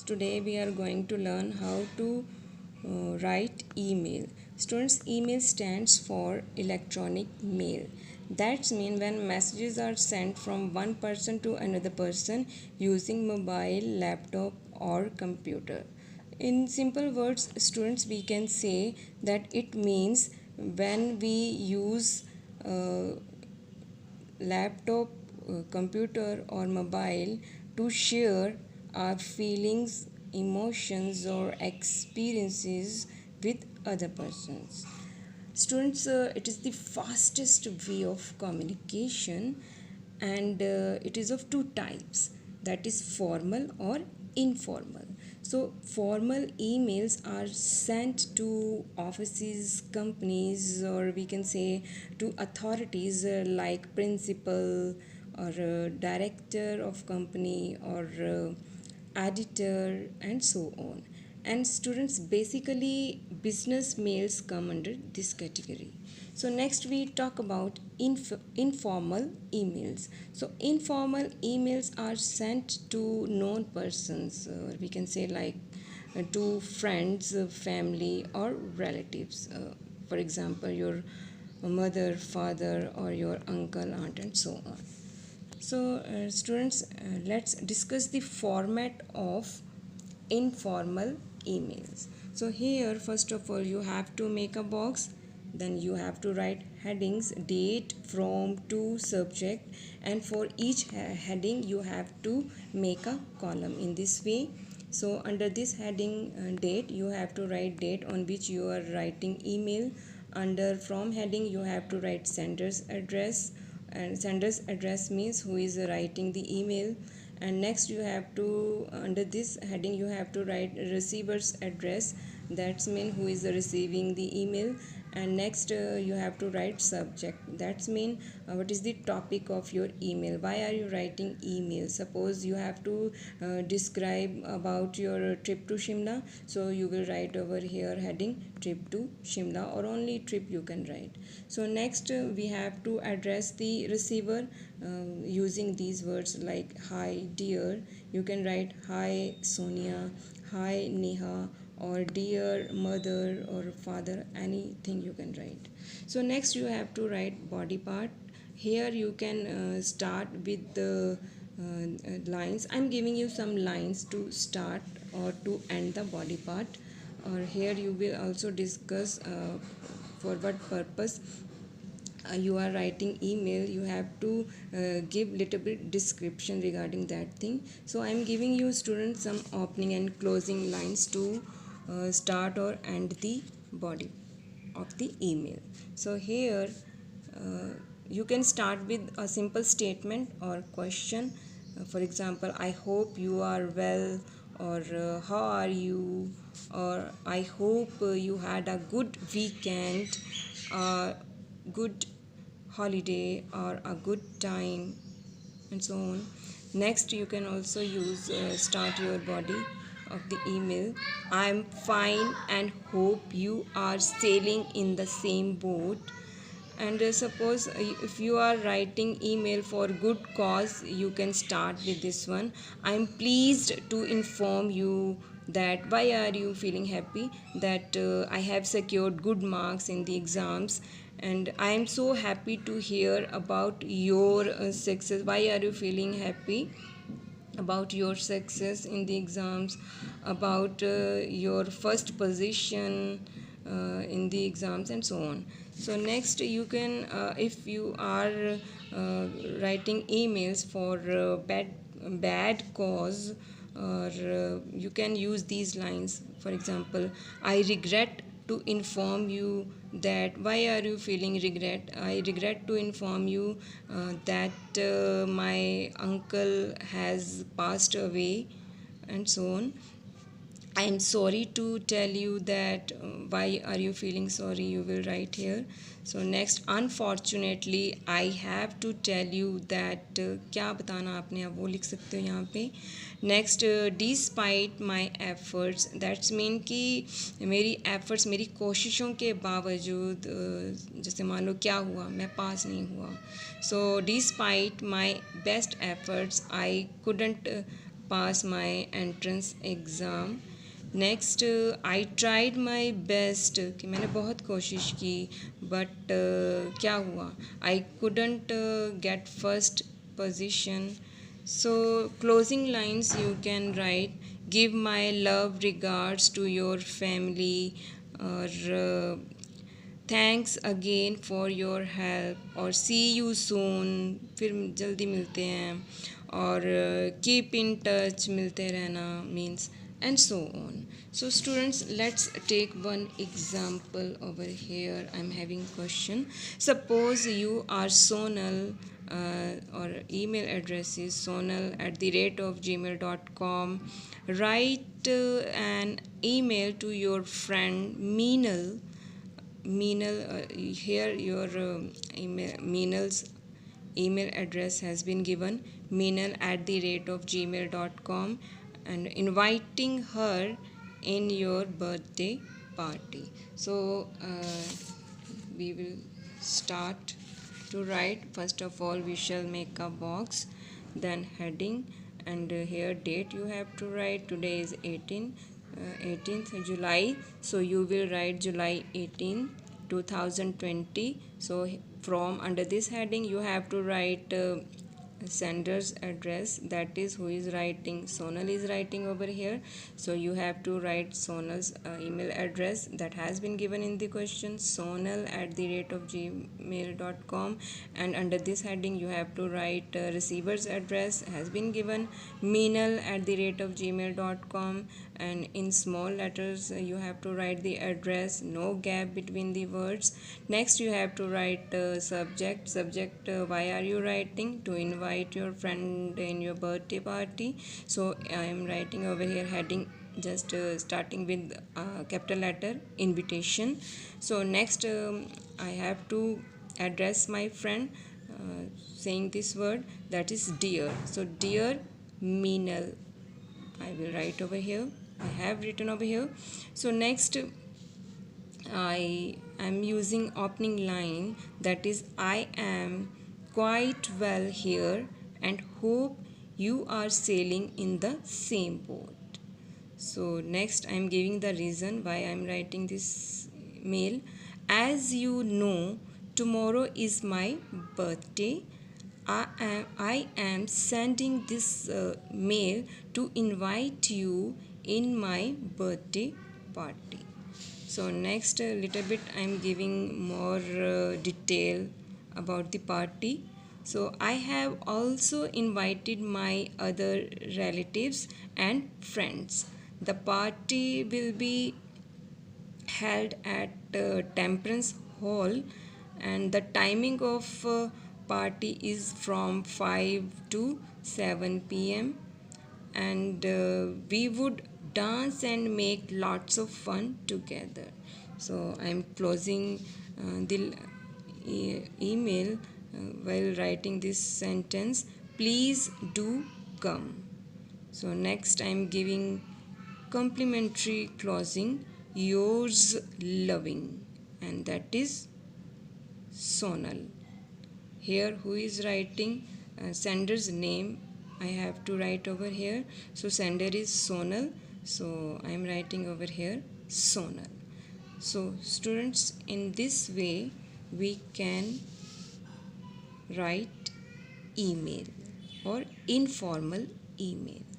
Today we are going to learn how to write email. Students, email stands for electronic mail. That means when messages are sent from one person to another person using mobile, laptop or computer. In simple words, students, we can say that it means when we use laptop, computer or mobile to share our feelings, emotions or experiences with other persons. Students, it is the fastest way of communication, and it is of two types, that is formal or informal. So formal emails are sent to offices, companies, or we can say to authorities like principal or director of company or editor and so on. And students, basically business mails come under this category. So next we talk about informal emails. So informal emails are sent to known persons, we can say like to friends, family or relatives, for example your mother, father or your uncle, aunt and so on. So students, let's discuss the format of informal emails. So here first of all you have to make a box, then you have to write headings, date, from, to, subject, and for each heading you have to make a column in this way. So under this heading date, you have to write date on which you are writing email. Under from heading you have to write sender's address, and sender's address means who is writing the email. And next you have to, under this heading you have to write receiver's address, that's mean who is receiving the email. And next you have to write subject, that's mean what is the topic of your email, why are you writing email. Suppose you have to describe about your trip to Shimla, so you will write over here heading trip to Shimla, or only trip you can write. So next we have to address the receiver using these words like hi dear. You can write hi Sonia, hi Neha, or dear mother or father, anything you can write. So next you have to write body part. Here you can start with the lines. I'm giving you some lines to start or to end the body part, or here you will also discuss for what purpose you are writing email. You have to give little bit description regarding that thing. So I am giving you students some opening and closing lines to start or end the body of the email. So here you can start with a simple statement or question. For example, I hope you are well, or how are you, or I hope you had a good weekend, good holiday or a good time, and so on. Next you can also use start your body of the email. I'm fine and hope you are sailing in the same boat. And suppose if you are writing email for good cause, you can start with this one. I'm pleased to inform you that, why are you feeling happy, that I have secured good marks in the exams, and I am so happy to hear about your success. Why are you feeling happy about your success in the exams, about your first position in the exams, and so on. So next you can, if you are writing emails for bad cause, or you can use these lines. For example, I regret to inform you that, why are you feeling regret, I regret to inform you that my uncle has passed away, and so on. I am sorry to tell you that, why are you feeling sorry, you will write here. So next, unfortunately I have to tell you that, क्या बताना आपने, आप वो लिख सकते हो यहाँ पे. Next, despite my efforts, that's mean कि मेरी एफर्ट्स, मेरी कोशिशों के बावजूद, जैसे मान लो क्या हुआ, मैं पास नहीं हुआ. So despite my best efforts I couldn't pass my entrance exam. Next I tried my best कि मैंने बहुत कोशिश की बट क्या हुआ आई couldn't get first position. So closing lines you can write, give my love regards to your family, or thanks again for your help, और सी you soon, फिर जल्दी मिलते हैं, और कीप इन टच, मिलते रहना means, and so on. So students, let's take one example over here. I'm having question. Suppose you are Sonal, or email address is sonal@gmail.com. Write an email to your friend Meenal. Here your Meenal's email address has been given, meenal@gmail.com, and inviting her in your birthday party. So we will start to write. First of all, we shall make a box, then heading, and here date you have to write. Today is 18th July, so you will write July 18, 2020. So from under this heading you have to write sender's address, that is who is writing. Sonal is writing over here, so you have to write Sonal's email address that has been given in the question, sonal@gmail.com, and under this heading you have to write receiver's address has been given, meenal@gmail.com, and in small letters you have to write the address, no gap between the words. Next you have to write subject. Why are you writing? To invite your friend in your birthday party. So I am writing over here heading, just starting with capital letter, invitation. So next I have to address my friend, saying this word, that is dear. So dear Meenal, I will write over here. I have written over here. So next I am using opening line, that is I am quite well here and hope you are sailing in the same boat. So next I am giving the reason why I am writing this mail. As you know, tomorrow is my birthday. I am sending this mail to invite you in my birthday party. So next a little bit I am giving more detail about the party. So I have also invited my other relatives and friends. The party will be held at Temperance Hall, and the timing of party is from 5 to 7 p.m. and we would dance and make lots of fun together. So I am closing the email while writing this sentence, please do come. So next I am giving complimentary closing, yours loving, and that is Sonal. Here who is writing sender's name I have to write over here. So sender is Sonal, so I am writing over here Sonal. So students, in this way we can write email or informal emails.